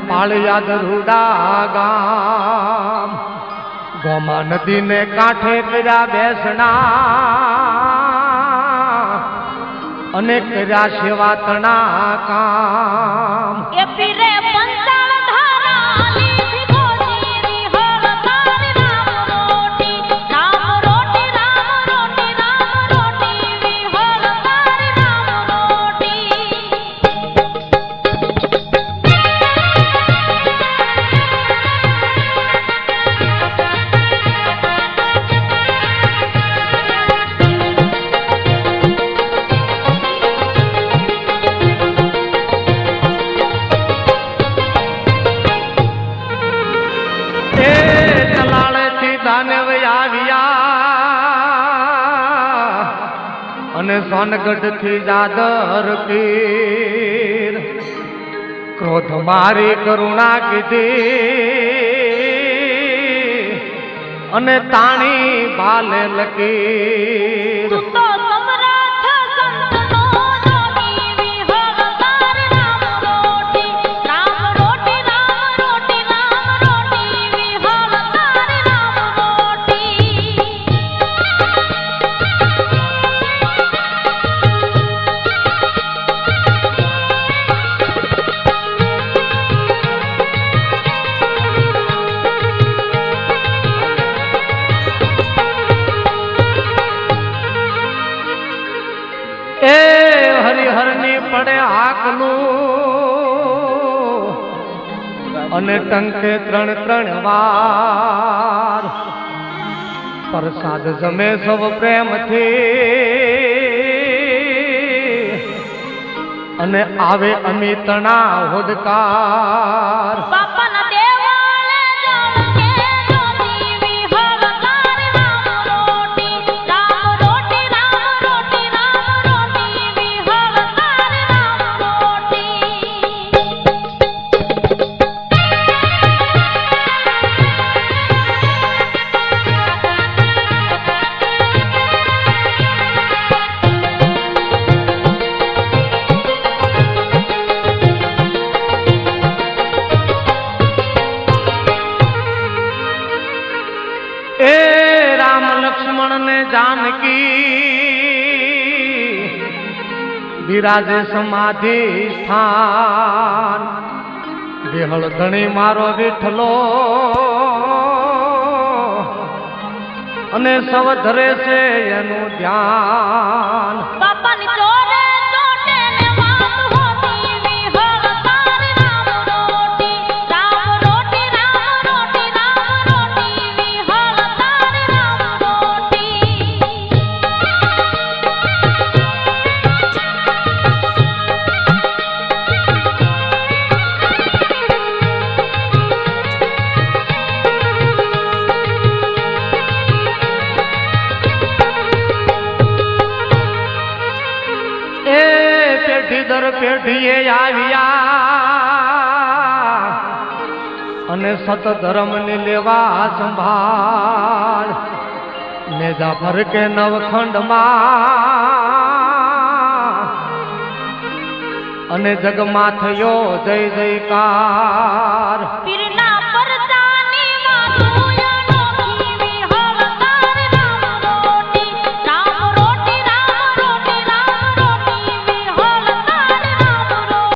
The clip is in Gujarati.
પાળિયાદ રૂડા ગામ ગોમા નદીને કાંઠે કર્યા બેસણા અને કર્યા સેવા તણા કામ એ પીરે પંચાળ ધારા લીધી ગોજીની હળ તારી રામ રોટી રામ રોટી રામ રોટી રામ રોટી વિહળ તારી રામ રોટી અને સોનગઢ થી દાદર પીર ક્રોધ મારી કરુણા કીધી અને તાણી ભાલે લકીર હરિહરની પડે હાકલું અને ટંકે 3 વાર પ્રસાદ જમે સૌ પ્રેમથી અને આવે અમિતના હોદકાર લક્ષ્મણ ને જાનકી બિરાજે સમાધિ સ્થાન વિહળ ધણી મારો વિઠલો અને સૌ ધરે છે એનું ધ્યાન દર પેઢીએ આવ્યા અને સત ધર્મ ને લેવા સંભાળ નેજા ભર કે નવખંડમાં અને જગમાં થયો જય જયકાર પીરના પરદાની વાતો